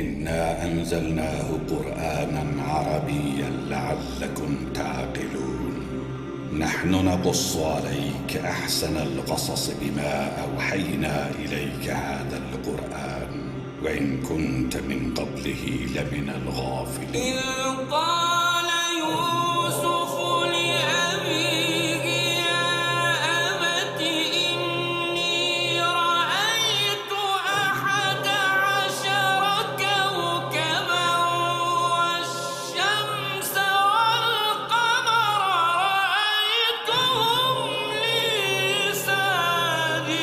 إنا أنزلناه قرآنا عربيا لعلكم تعقلون. نحن نقص عليك أحسن القصص بما أوحينا إليك هذا القرآن وإن كنت من قبله لمن الغافلين. إذ قال يوسف لأبيه يا أبت إني رأيت 11 كوكبا والشمس والقمر رأيتهم لي ساجدين.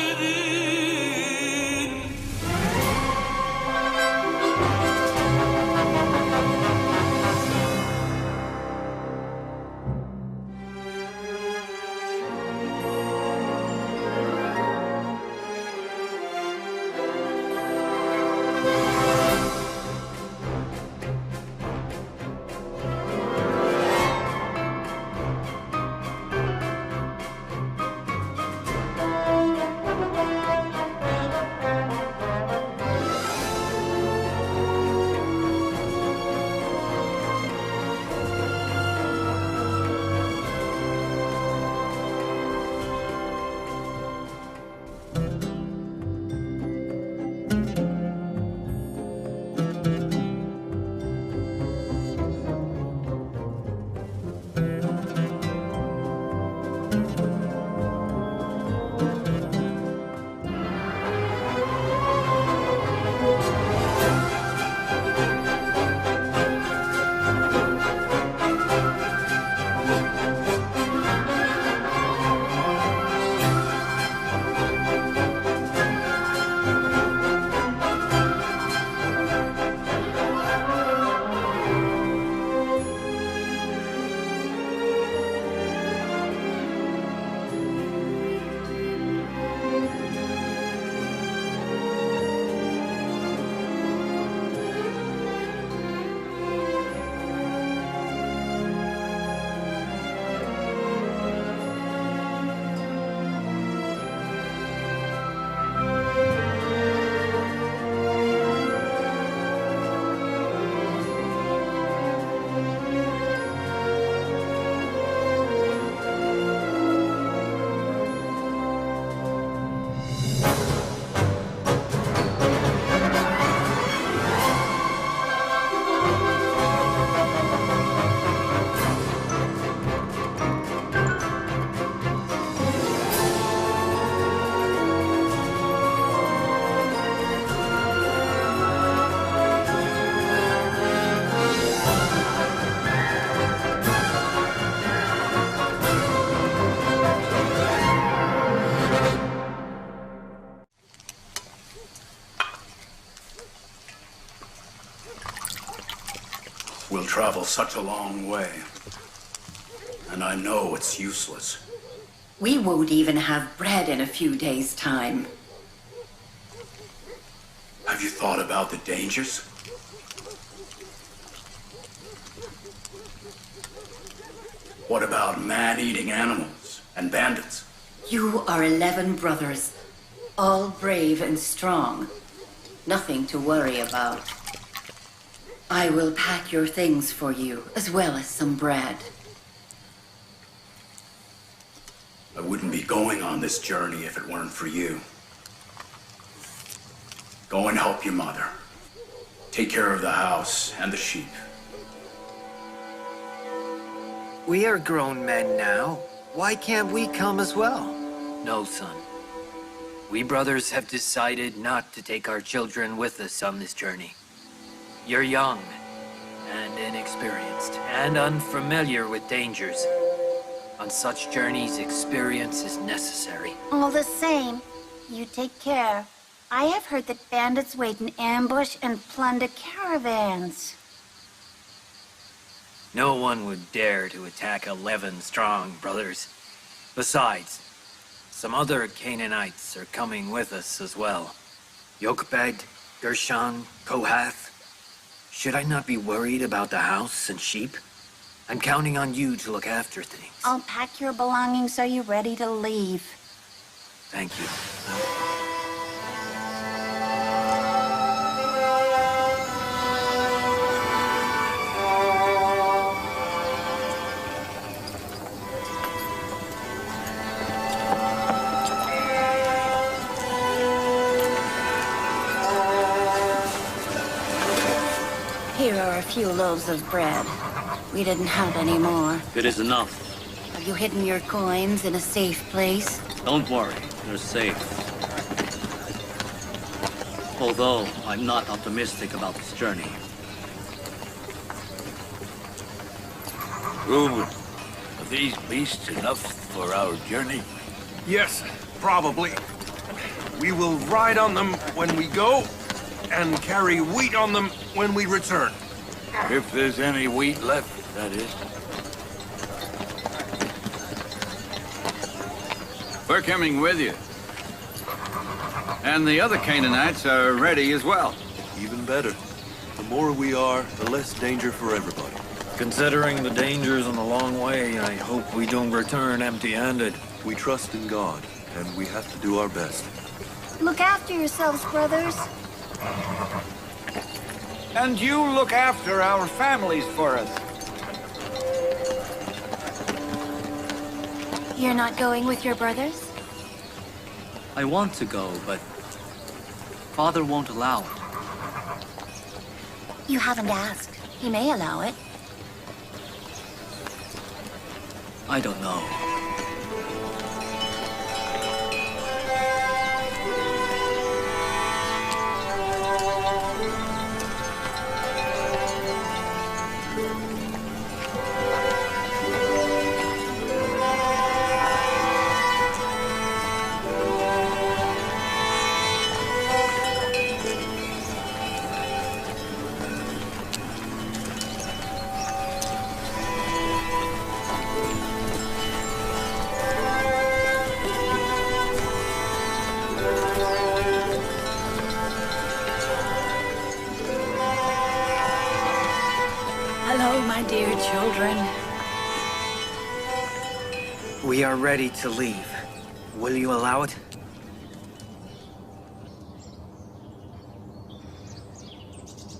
We'll travel such a long way, and I know it's useless. We won't even have bread in a few days' time. Have you thought about the dangers? What about man-eating animals and bandits? You are 11 brothers, all brave and strong. Nothing to worry about. I will pack your things for you, as well as some bread. I wouldn't be going on this journey if it weren't for you. Go and help your mother. Take care of the house and the sheep. We are grown men now. Why can't we come as well? No, son. We brothers have decided not to take our children with us on this journey. You're young and inexperienced and unfamiliar with dangers. On such journeys, experience is necessary. All the same, you take care. I have heard that bandits wait in ambush and plunder caravans. No one would dare to attack 11 strong brothers. Besides, some other Canaanites are coming with us as well. Jochebed, Gershon, Kohath. Should I not be worried about the house and sheep? I'm counting on you to look after things. I'll pack your belongings so you're ready to leave. Thank you. our few loaves of bread. We didn't have any more. It is enough. Have you hidden your coins in a safe place? Don't worry, they're safe. Although, I'm not optimistic about this journey. Reuben, are these beasts enough for our journey? Yes, probably. We will ride on them when we go, and carry wheat on them when we return. If there's any wheat left, that is. We're coming with you. And the other Canaanites are ready as well. Even better. The more we are, the less danger for everybody. Considering the dangers on the long way, I hope we don't return empty-handed. We trust in God, and we have to do our best. Look after yourselves, brothers. And you look after our families for us. You're not going with your brothers? I want to go, but Father won't allow it. You haven't asked. He may allow it. I don't know. Hello, my dear children. We are ready to leave. Will you allow it?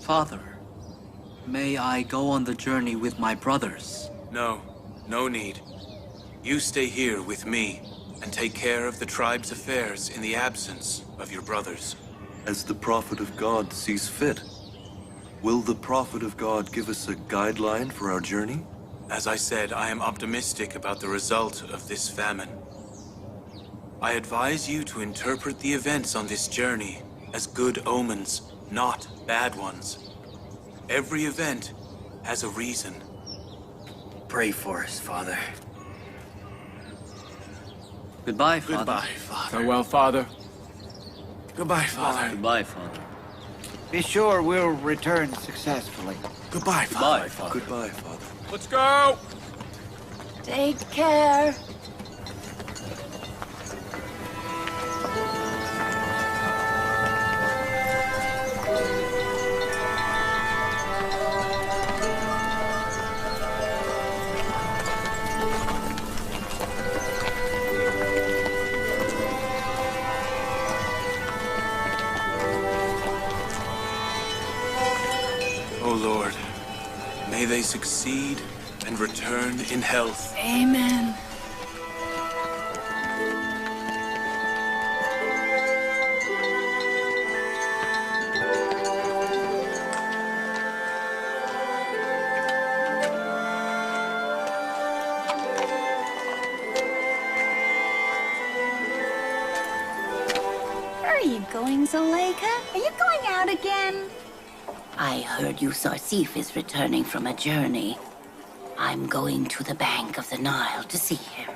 Father, may I go on the journey with my brothers? No, no need. You stay here with me, and take care of the tribe's affairs in the absence of your brothers. As the prophet of God sees fit. Will the prophet of God give us a guideline for our journey? As I said, I am optimistic about the result of this famine. I advise you to interpret the events on this journey as good omens, not bad ones. Every event has a reason. Pray for us, Father. Goodbye, Father. Goodbye, Father. Farewell, Father. Goodbye, Father. Goodbye, Father. Be sure we'll return successfully. Goodbye, Goodbye, Father. Father. Goodbye, Father. Let's go! Take care. O Lord, may they succeed and return in health. Amen. Where are you going, Zuleika? Are you going out again? I heard Yousuf is returning from a journey. I'm going to the bank of the Nile to see him.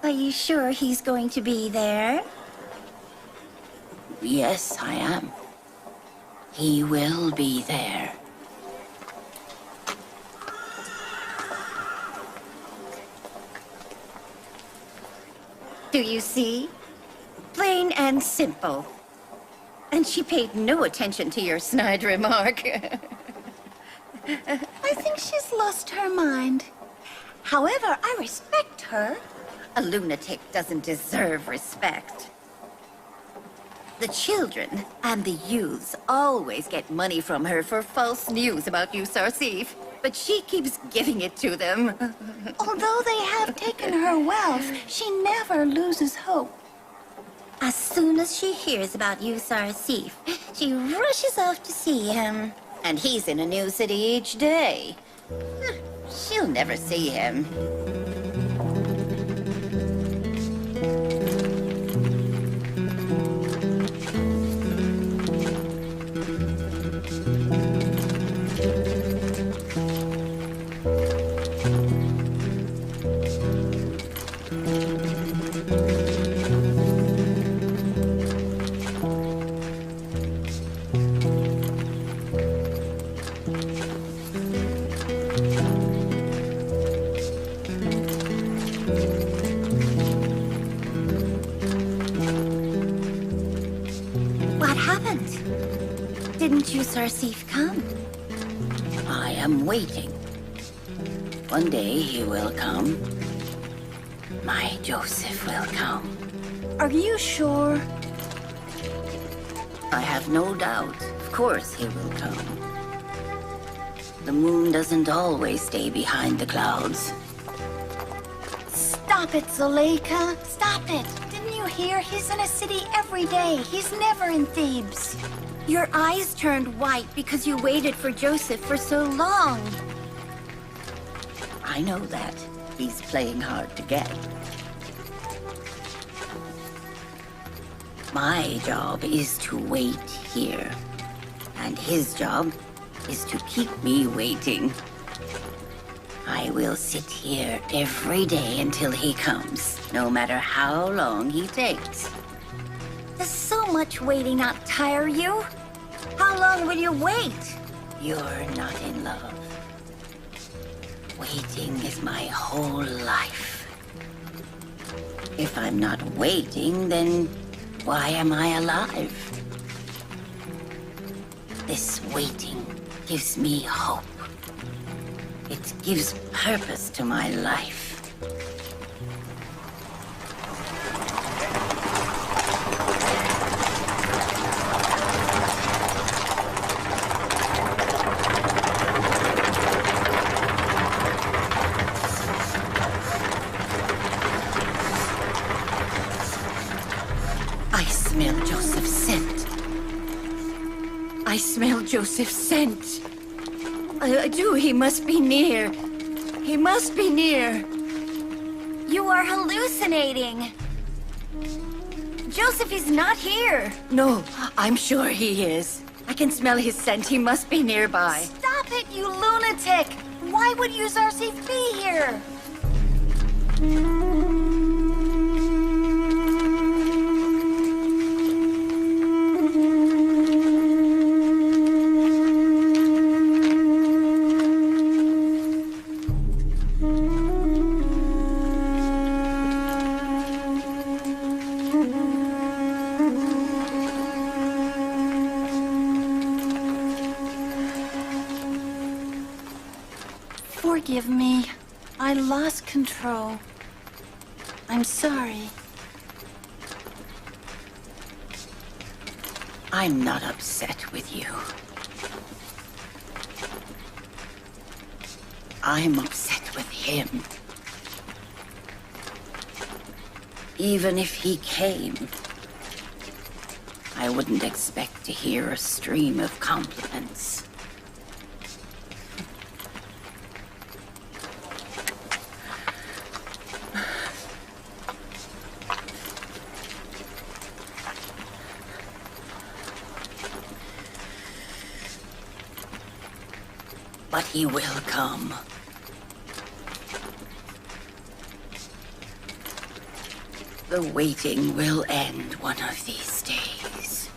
Are you sure he's going to be there? Yes, I am. He will be there. Do you see? Plain and simple. And she paid no attention to your snide remark. I think she's lost her mind. However, I respect her. A lunatic doesn't deserve respect. The children and the youths always get money from her for false news about Yousuf, but she keeps giving it to them. Although they have taken her wealth, she never loses hope. As soon as she hears about Yousuf, she rushes off to see him. And he's in a new city each day. She'll never see him. What happened? Didn't yousuf come? I am waiting. One day he will come. My Joseph will come. Are you sure? I have no doubt. Of course he will come. The moon doesn't always stay behind the clouds. Stop it, Zuleika. Stop it. Didn't you hear? He's in a city every day. He's never in Thebes. Your eyes turned white because you waited for Joseph for so long. I know that. He's playing hard to get. My job is to wait here. And his job is to keep me waiting. I will sit here every day until he comes, no matter how long he takes. Does so much waiting not tire you? How long will you wait? You're not in love. Waiting is my whole life. If I'm not waiting, then why am I alive? This waiting gives me hope. It gives purpose to my life. I smell Joseph's scent. I smell Joseph's scent. I do. He must be near. He must be near. You are hallucinating. Joseph is not here. No, I'm sure he is. I can smell his scent. He must be nearby. Stop it, you lunatic! Why would yousuf be here? Forgive me. I lost control. I'm sorry. I'm not upset with you. I'm upset with him. Even if he came, I wouldn't expect to hear a stream of compliments. But he will come. The waiting will end one of these days.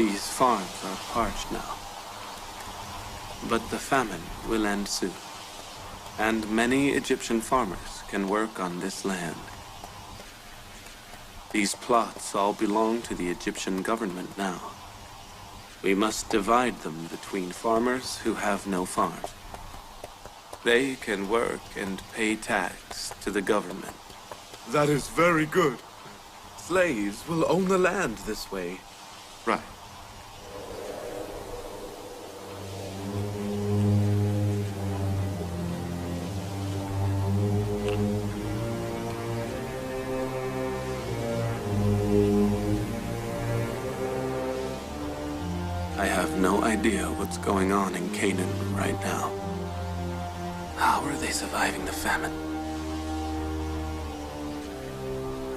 These farms are parched now. But the famine will end soon, and many Egyptian farmers can work on this land. These plots all belong to the Egyptian government now. We must divide them between farmers who have no farms. They can work and pay tax to the government. That is very good. Slaves will own the land this way. Right. I have no idea what's going on in Canaan right now. How are they surviving the famine?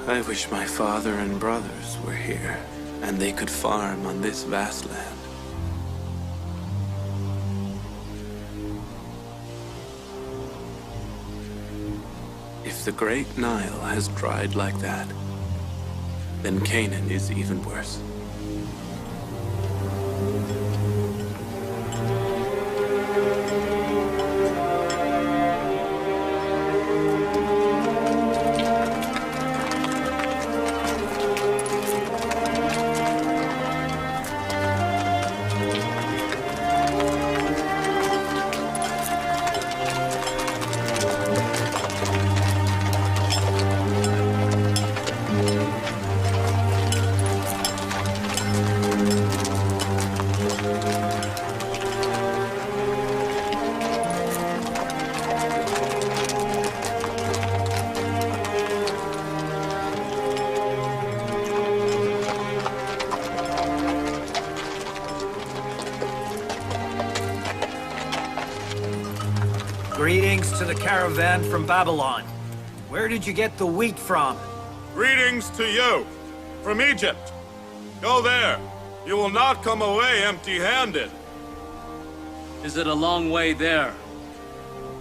I wish my father and brothers were here, and they could farm on this vast land. If the Great Nile has dried like that, then Canaan is even worse. Greetings to the caravan from Babylon. Where did you get the wheat from? Greetings to you, from Egypt. Go there. You will not come away empty-handed. Is it a long way there?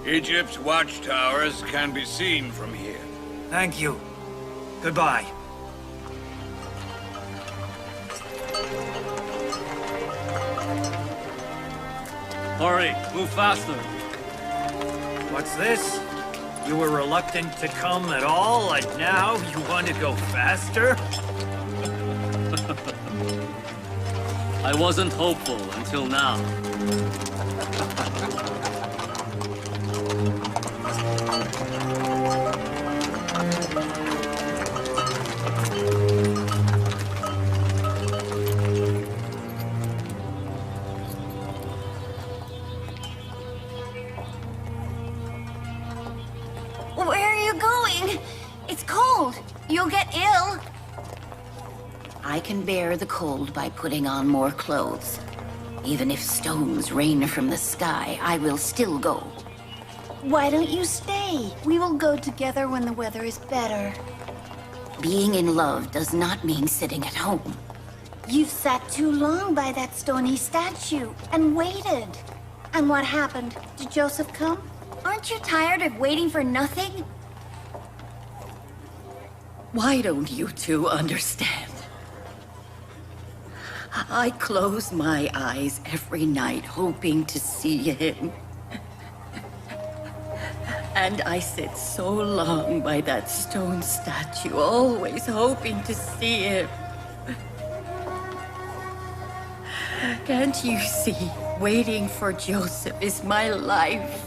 Egypt's watchtowers can be seen from here. Thank you. Goodbye. Hurry, move faster. What's this? You were reluctant to come at all, and now you want to go faster? I wasn't hopeful until now. Where are you going? It's cold. You'll get ill. I can bear the cold by putting on more clothes. Even if stones rain from the sky, I will still go. Why don't you stay? We will go together when the weather is better. Being in love does not mean sitting at home. You've sat too long by that stony statue and waited. And what happened? Did Joseph come? Aren't you tired of waiting for nothing? Why don't you two understand? I close my eyes every night hoping to see him. And I sit so long by that stone statue, always hoping to see him. Can't you see? Waiting for Joseph is my life.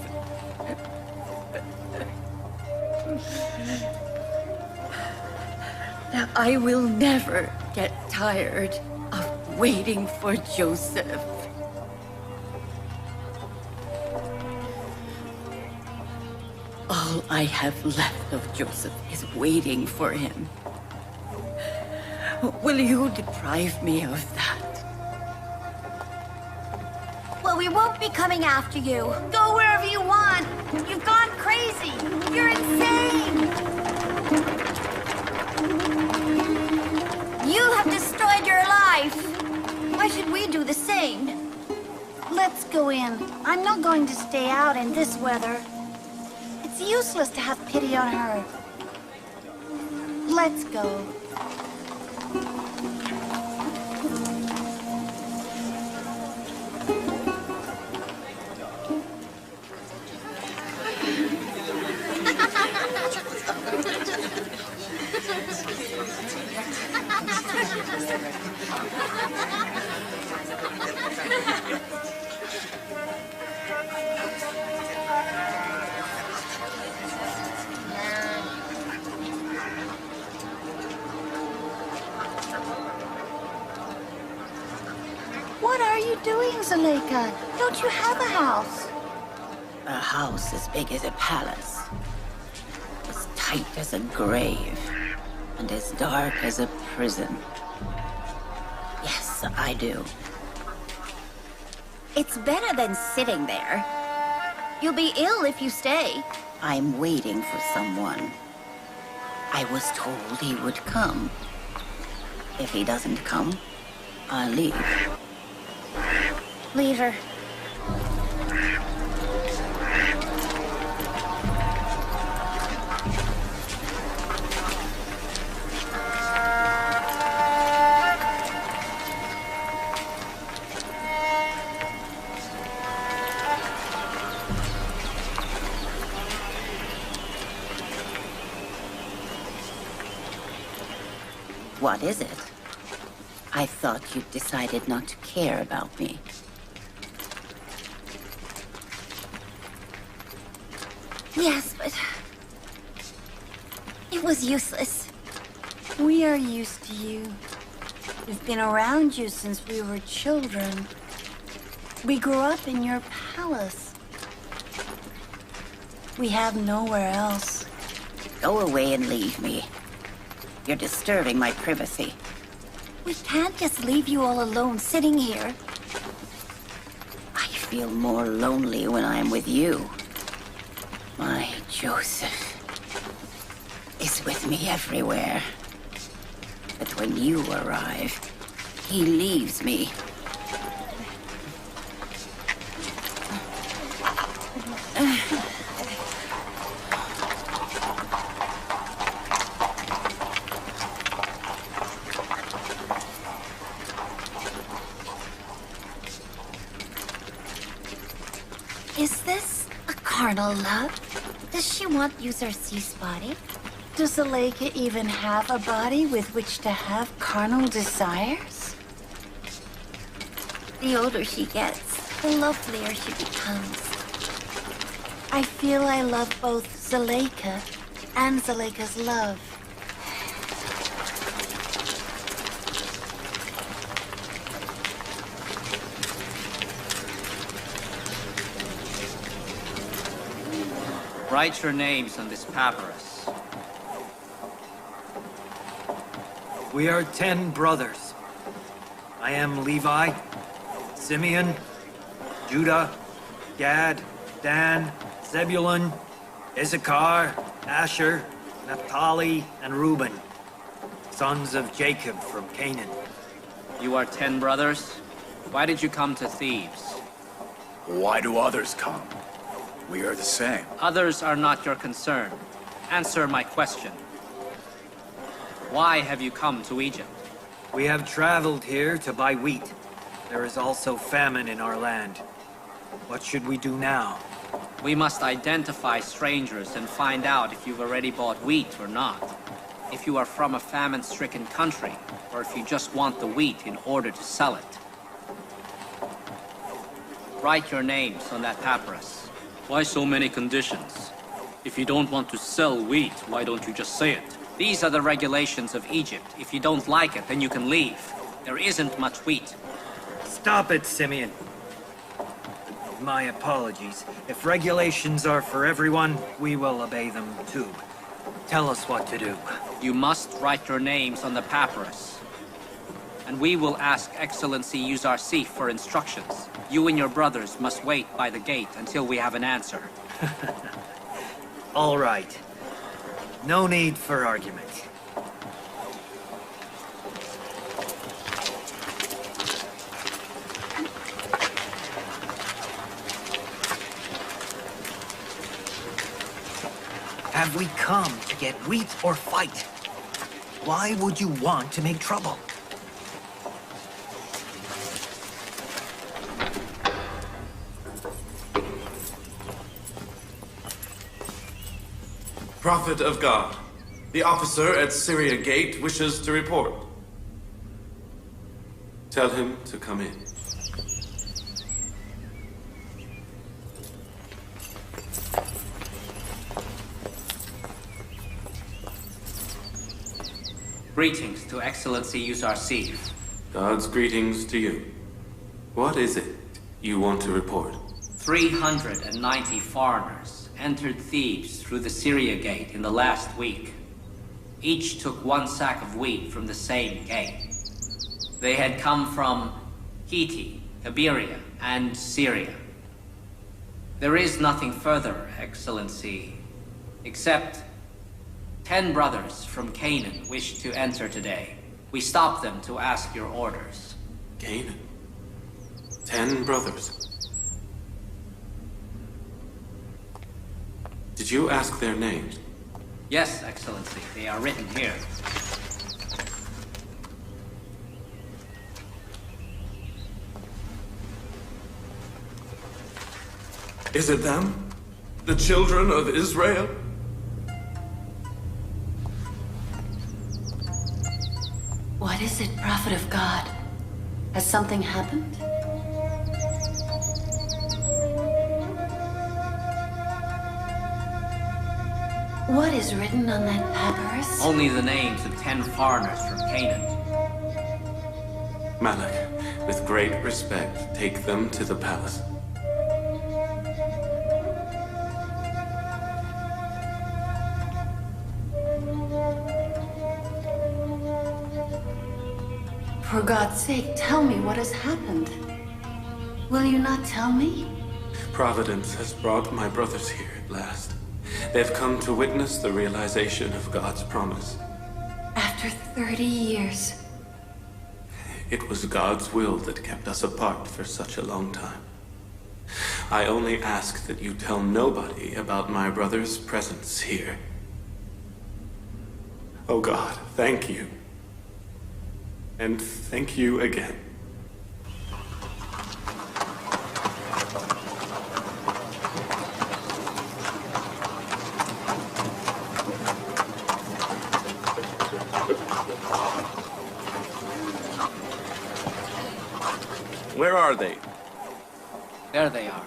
Now, I will never get tired of waiting for Joseph. All I have left of Joseph is waiting for him. Will you deprive me of that? Well, we won't be coming after you. Go wherever you want. You've gone crazy. You're insane. You have destroyed your life. Why should we do the same? Let's go in. I'm not going to stay out in this weather. It's useless to have pity on her. Let's go. What are you doing, Zuleika? Don't you have a house? A house as big as a palace, as tight as a grave, and as dark as a prison. Yes, I do. It's better than sitting there. You'll be ill if you stay. I'm waiting for someone. I was told he would come. If he doesn't come, I'll leave. Leave her. What is it? I thought you'd decided not to care about me. Yes, but it was useless. We are used to you. We've been around you since we were children. We grew up in your palace. We have nowhere else. Go away and leave me. You're disturbing my privacy. We can't just leave you all alone sitting here. I feel more lonely when I'm with you. My Joseph is with me everywhere. But when you arrive, he leaves me. Is this a carnal love? Does she want Yusuf's body? Does Zuleika even have a body with which to have carnal desires? The older she gets, The lovelier she becomes. I feel I love both Zuleika and Zuleika's love. Write your names on this papyrus. We are 10 brothers. I am Levi, Simeon, Judah, Gad, Dan, Zebulun, Issachar, Asher, Naphtali, and Reuben, sons of Jacob from Canaan. You are 10 brothers? Why did you come to Thebes? Why do others come? We are the same. Others are not your concern. Answer my question. Why have you come to Egypt? We have traveled here to buy wheat. There is also famine in our land. What should we do now? We must identify strangers and find out if you've already bought wheat or not. If you are from a famine-stricken country, or if you just want the wheat in order to sell it. Write your names on that papyrus. Why so many conditions? If you don't want to sell wheat, why don't you just say it? These are the regulations of Egypt. If you don't like it, then you can leave. There isn't much wheat. Stop it, Simeon. My apologies. If regulations are for everyone, we will obey them too. Tell us what to do. You must write your names on the papyrus. And we will ask Excellency Yusuf for instructions. You and your brothers must wait by the gate until we have an answer. All right. No need for argument. Have we come to get wheat or fight? Why would you want to make trouble? Prophet of God, the officer at Syria Gate wishes to report. Tell him to come in. Greetings to Excellency Yusuf. God's greetings to you. What is it you want to report? 390 foreigners entered Thebes through the Syria Gate in the last week. Each took 1 sack of wheat from the same gate. They had come from Hiti, Iberia, and Syria. There is nothing further, Excellency, except 10 brothers from Canaan wish to enter today. We stopped them to ask your orders. Canaan? 10 brothers. Did you ask their names? Yes, Excellency, they are written here. Is it them? The children of Israel? What is it, Prophet of God? Has something happened? What is written on that papyrus? Only the names of 10 foreigners from Canaan. Malak, with great respect, take them to the palace. For God's sake, tell me what has happened. Will you not tell me? Providence has brought my brothers here at last. They've come to witness the realization of God's promise. After 30 years. It was God's will that kept us apart for such a long time. I only ask that you tell nobody about my brother's presence here. Oh God, thank you. And thank you again. Where are they? There they are.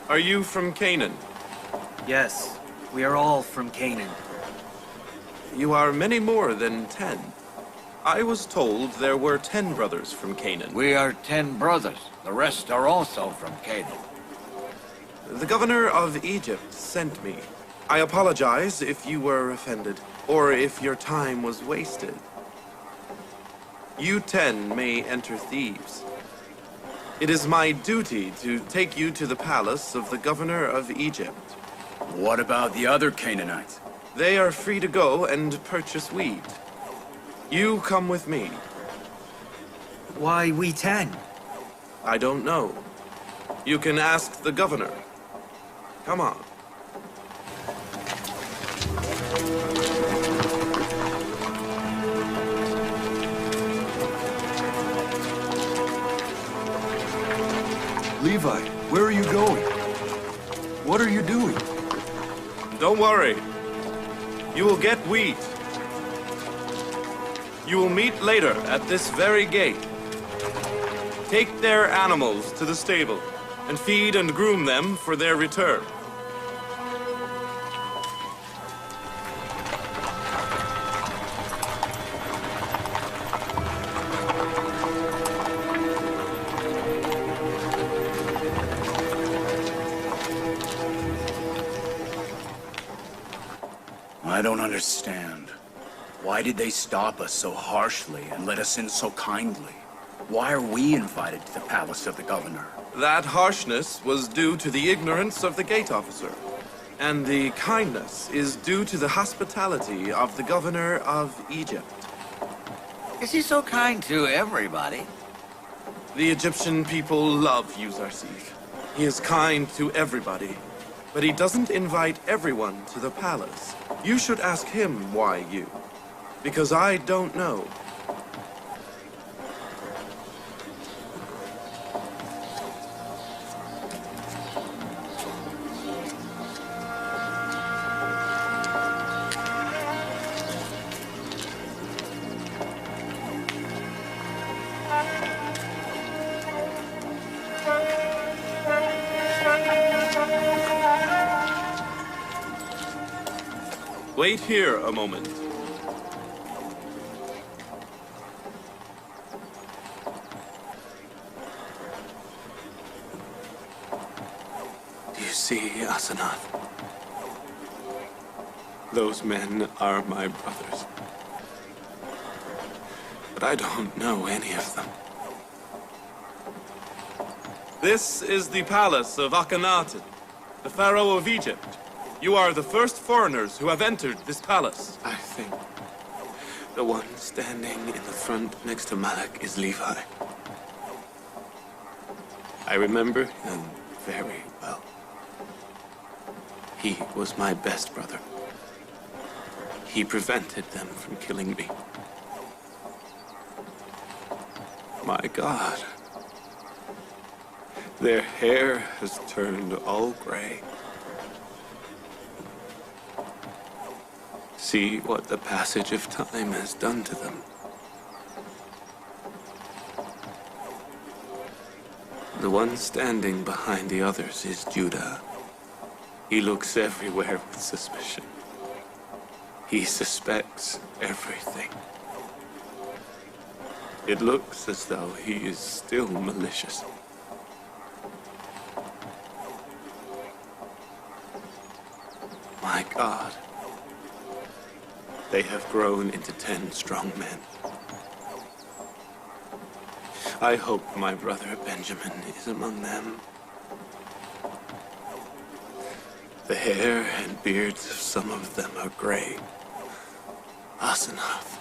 Are you from Canaan? Yes, we are all from Canaan. You are many more than 10. I was told there were 10 brothers from Canaan. We are 10 brothers. The rest are also from Canaan. The governor of Egypt sent me. I apologize if you were offended, or if your time was wasted. You 10 may enter Thebes. It is my duty to take you to the palace of the governor of Egypt. What about the other Canaanites? They are free to go and purchase wheat. You come with me. Why we 10? I don't know. You can ask the governor. Come on. Levi, where are you going? What are you doing? Don't worry. You will get wheat. You will meet later at this very gate. Take their animals to the stable and feed and groom them for their return. I don't understand. Why did they stop us so harshly and let us in so kindly? Why are we invited to the palace of the governor? That harshness was due to the ignorance of the gate officer. And the kindness is due to the hospitality of the governor of Egypt. Is he so kind to everybody? The Egyptian people love Yusuf. He is kind to everybody, but he doesn't invite everyone to the palace. You should ask him why you, because I don't know. Wait here a moment. Do you see, Hazrath? Those men are my brothers. But I don't know any of them. This is the palace of Akhenaten, the Pharaoh of Egypt. You are the first foreigners who have entered this palace. I think the one standing in the front next to Malak is Levi. I remember him very well. He was my best brother. He prevented them from killing me. My God. Their hair has turned all gray. See what the passage of time has done to them. The one standing behind the others is Judah. He looks everywhere with suspicion. He suspects everything. It looks as though he is still malicious. My God. They have grown into 10 strong men. I hope my brother Benjamin is among them. The hair and beards of some of them are gray. Hazrath,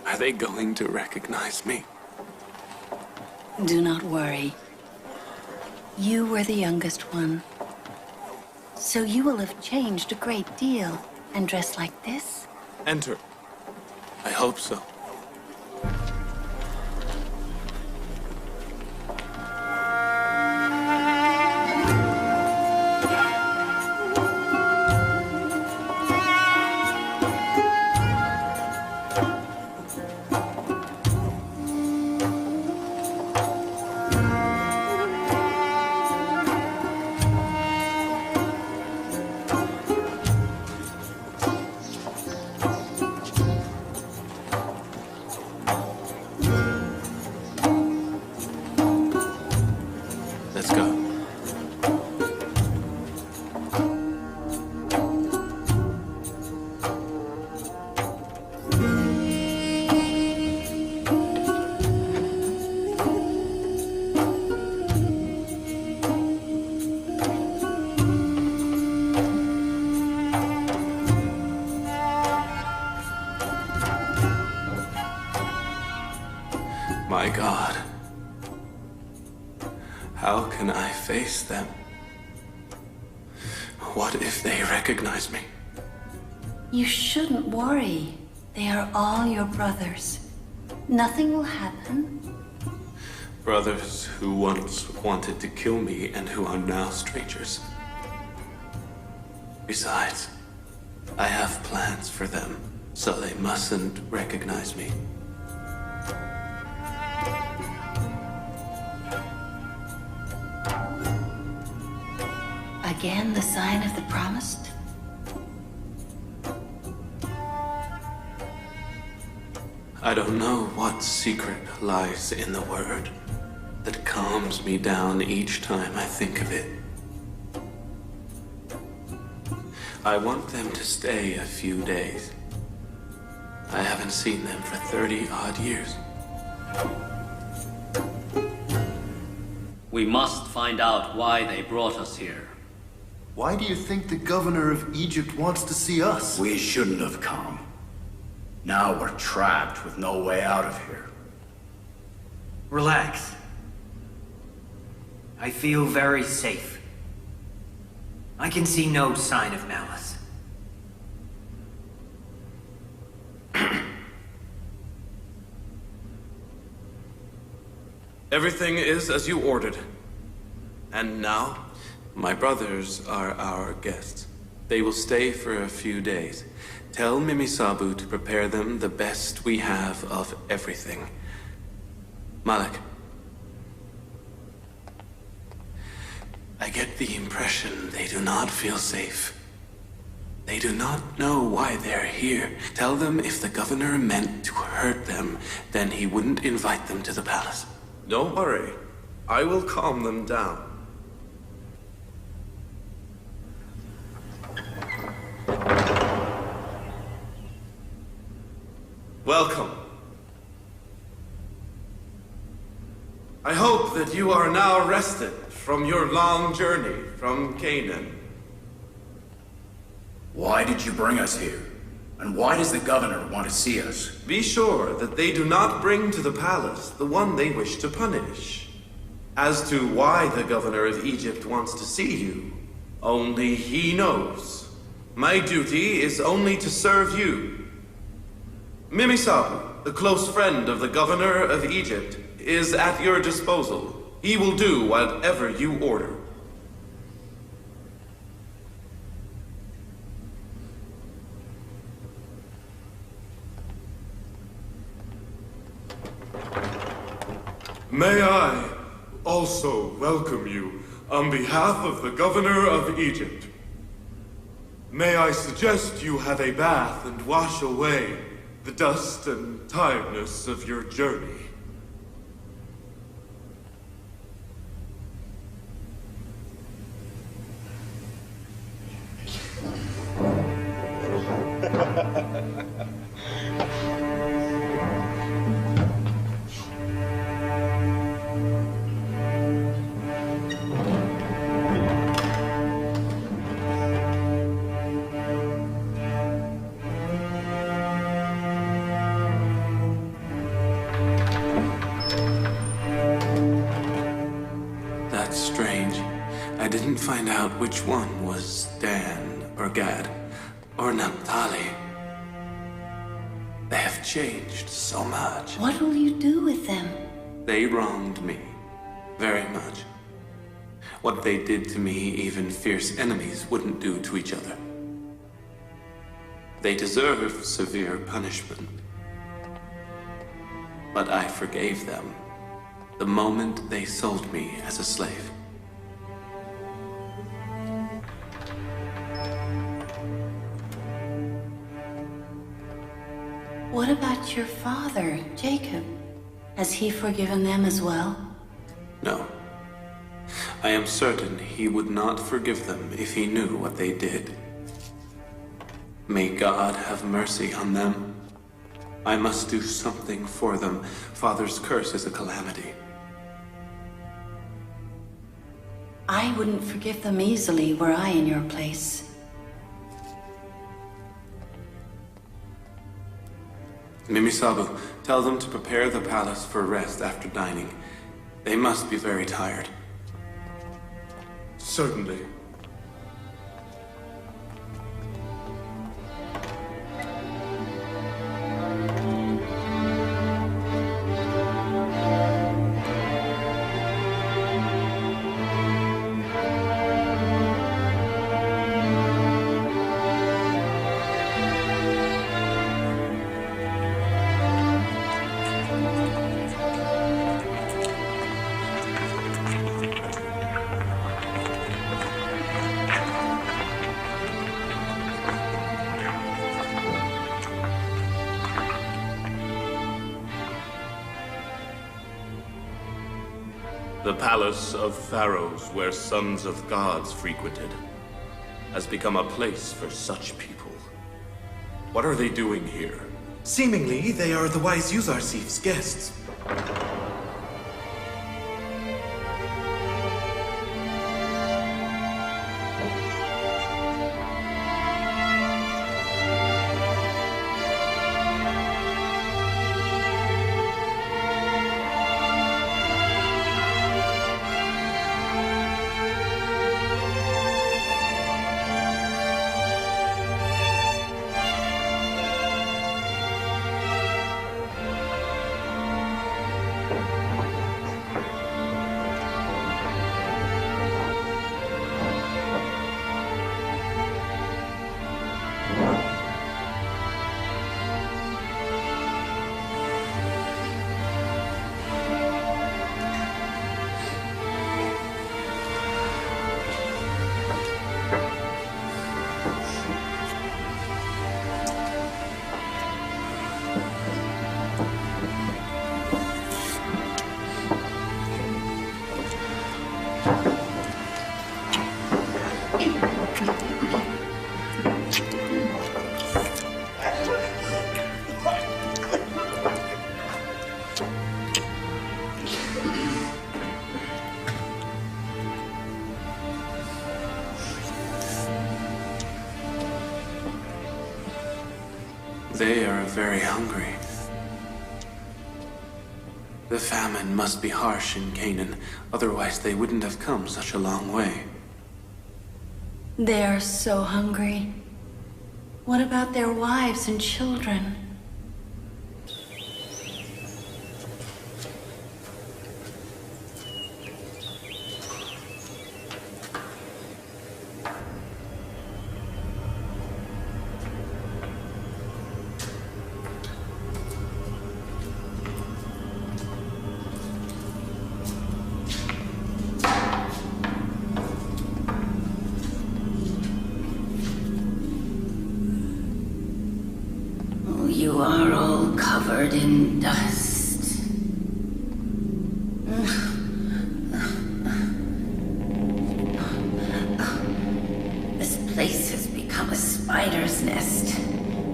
are they going to recognize me? Do not worry. You were the youngest one. So you will have changed a great deal and dressed like this? Enter. I hope so. My God. How can I face them? What if they recognize me? You shouldn't worry. They are all your brothers. Nothing will happen. Brothers who once wanted to kill me and who are now strangers. Besides, I have plans for them, so they mustn't recognize me. Again, the sign of the promised? I don't know what secret lies in the word that calms me down each time I think of it. I want them to stay a few days. I haven't seen them for 30-odd years. We must find out why they brought us here. Why do you think the governor of Egypt wants to see us? We shouldn't have come. Now we're trapped with no way out of here. Relax. I feel very safe. I can see no sign of malice. Everything is as you ordered. And now? My brothers are our guests. They will stay for a few days. Tell Mimisabu to prepare them the best we have of everything. Malik. I get the impression they do not feel safe. They do not know why they're here. Tell them if the governor meant to hurt them, then he wouldn't invite them to the palace. Don't worry. I will calm them down. Welcome. I hope that you are now rested from your long journey from Canaan. Why did you bring us here? And why does the governor want to see us? Be sure that they do not bring to the palace the one they wish to punish. As to why the governor of Egypt wants to see you, only he knows. My duty is only to serve you. Mimisabu, the close friend of the governor of Egypt, is at your disposal. He will do whatever you order. May I also welcome you on behalf of the governor of Egypt. May I suggest you have a bath and wash away the dust and tiredness of your journey. That's strange. I didn't find out which one was Dan or Gad or Naphtali. They have changed so much. What will you do with them? They wronged me very much. What they did to me, even fierce enemies wouldn't do to each other. They deserve severe punishment. But I forgave them the moment they sold me as a slave. What about your father, Jacob? Has he forgiven them as well? No. I am certain he would not forgive them if he knew what they did. May God have mercy on them. I must do something for them. Father's curse is a calamity. I wouldn't forgive them easily were I in your place. Mimisabu, tell them to prepare the palace for rest after dining. They must be very tired. Certainly. The palace of pharaohs where sons of gods frequented has become a place for such people. What are they doing here? Seemingly, they are the wise Yuzarsif's guests. they are very hungry. The famine must be harsh in Canaan, otherwise they wouldn't have come such a long way. They are so hungry. What about their wives and children? You are all covered in dust. This place has become a spider's nest.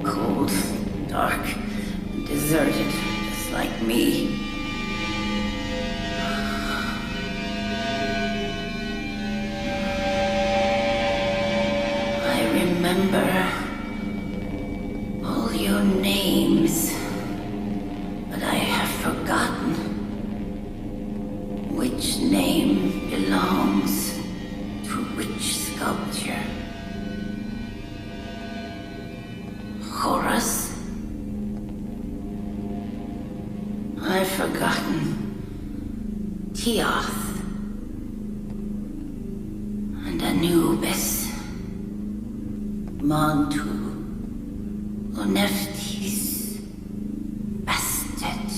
Cold, dark, deserted, just like me. I remember all your names, but I have forgotten which name belongs to which sculpture. Horus? I've forgotten. Teoth. And Anubis. Montu. Oneftis. Bastet.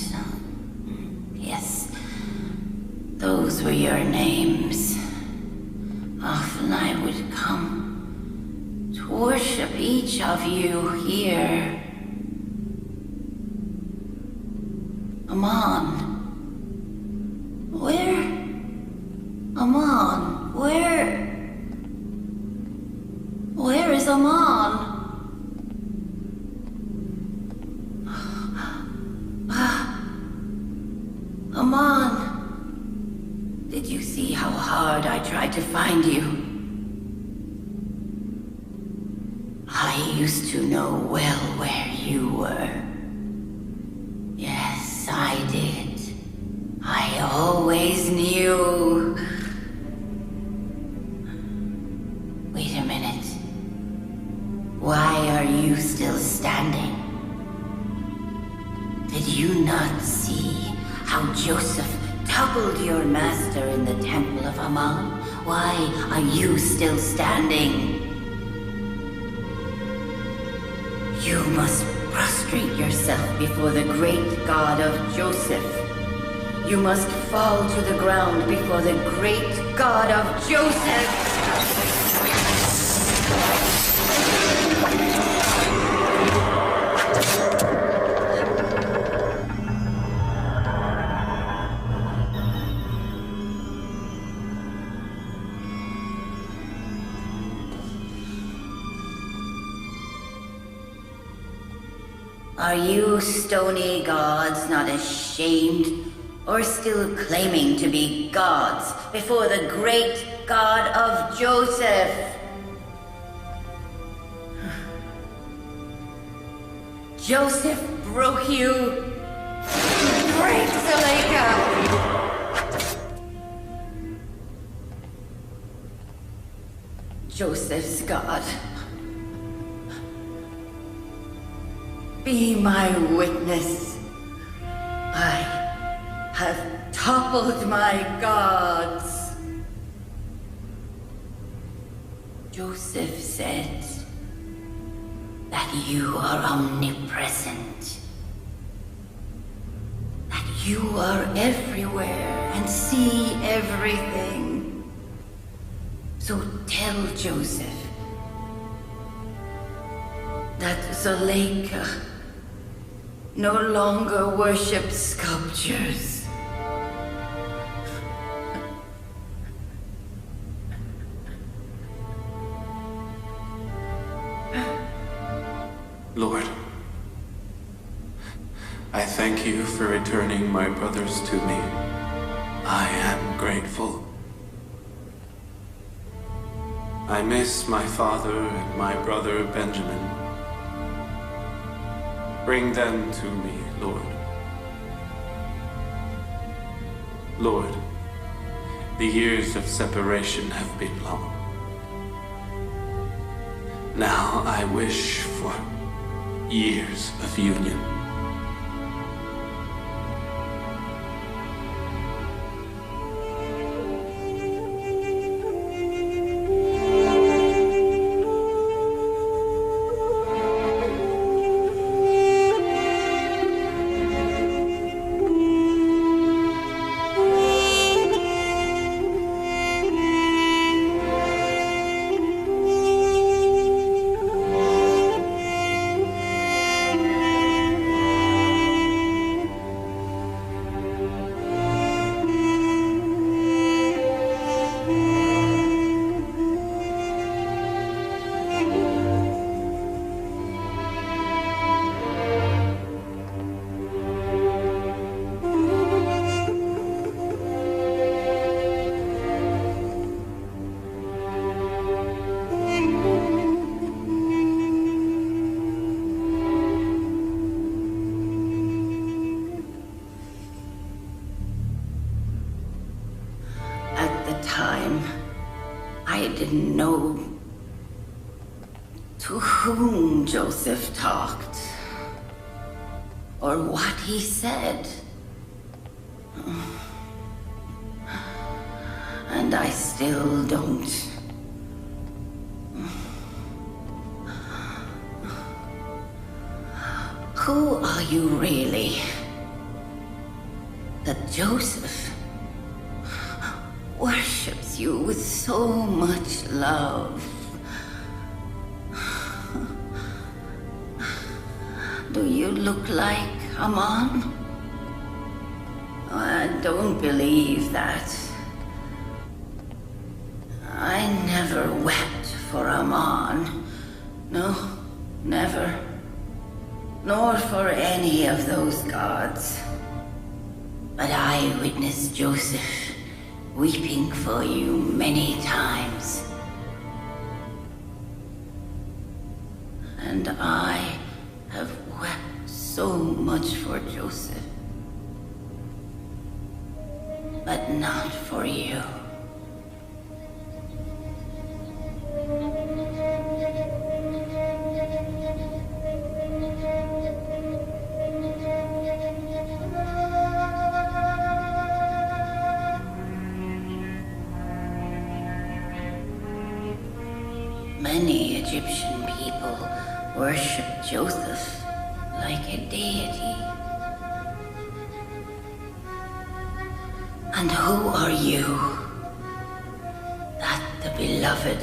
Yes, those were your names. Often I would come to worship each of you here. Aman. Where? Aman, where is Aman? Aman, did you see how hard I tried to find you? I used to know well where you were. Yes, I did. I always knew. Wait a minute. Why are you still standing? Did you not see how Joseph toppled your master in the temple of Aman? Why are you still standing? You must prostrate yourself before the great God of Joseph. You must fall to the ground before the great God of Joseph. Are you stony gods not ashamed, or still claiming to be gods before the great God of Joseph? Joseph broke you. Break Zuleika! Joseph's God. Be my witness. I have toppled my gods. Joseph said that you are omnipresent. That you are everywhere and see everything. So tell Joseph that Zuleika no longer worships sculptures. Lord, I thank you for returning my brothers to me. I am grateful. I miss my father and my brother Benjamin. Bring them to me, Lord. Lord, the years of separation have been long. Now I wish for years of union. I didn't know to whom Joseph talked, or what he said. And I still don't. Who are you really? That Joseph worships you with so much love. Do you look like Aman? I don't believe that. I never wept for Aman. No, never. Nor for any of those gods. But I witnessed Joseph weeping for you many times. And I have wept so much for Joseph. But not for you. Many Egyptian people worship Joseph like a deity. And who are you? That the beloved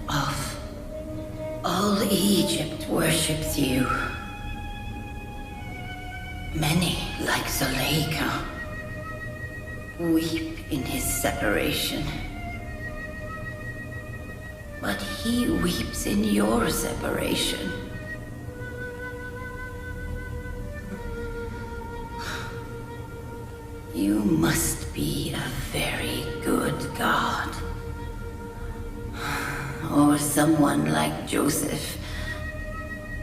of all Egypt worships you. Many, like Zuleika, weep in his separation. But he weeps in your separation. You must be a very good god. Or someone like Joseph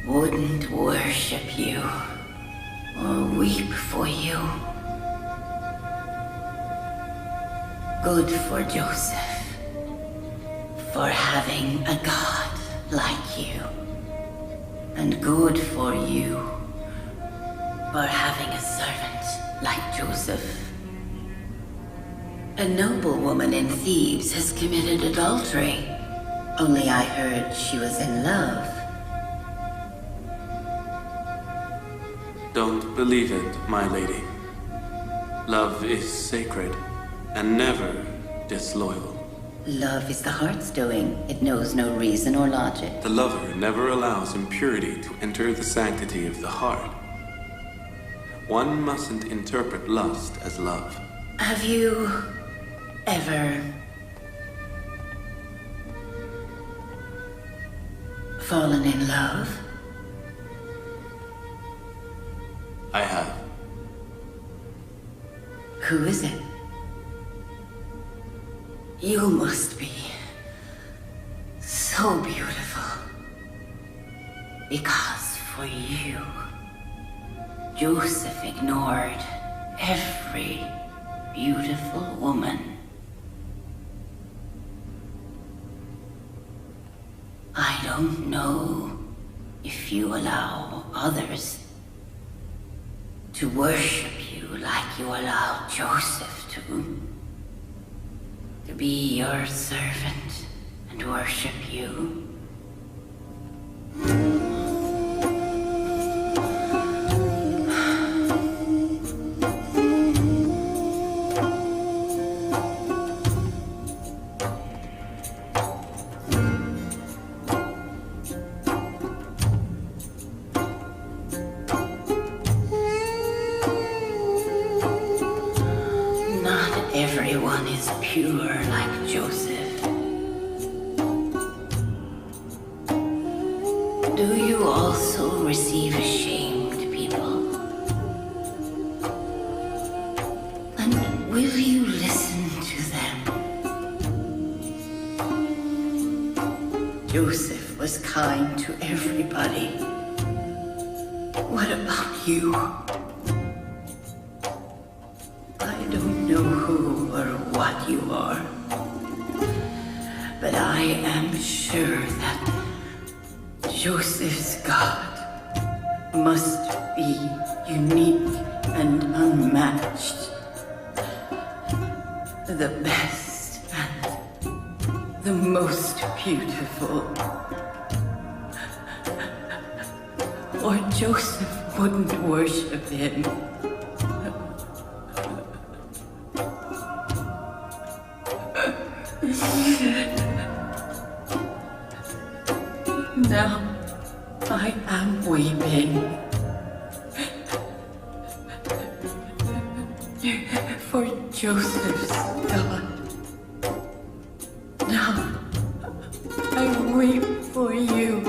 wouldn't worship you or weep for you. Good for Joseph. For having a god like you. And good for you. For having a servant like Joseph. A noble woman in Thebes has committed adultery. Only I heard she was in love. Don't believe it, my lady. Love is sacred and never disloyal. Love is the heart's doing. It knows no reason or logic. The lover never allows impurity to enter the sanctity of the heart. One mustn't interpret lust as love. Have you ever fallen in love? I have. Who is it? You must be so beautiful. Because for you, Joseph ignored every beautiful woman. I don't know if you allow others to worship you like you allow Joseph to be your servant and worship you. Everyone is pure like Joseph. Do you also receive ashamed people? And will you listen to them? Joseph was kind to everybody. What about you? I don't know who or what you are, but I am sure that Joseph's God must be unique and unmatched. The best and the most beautiful. Or Joseph wouldn't worship him. Now, I am weeping for Joseph's God. Now, I weep for you.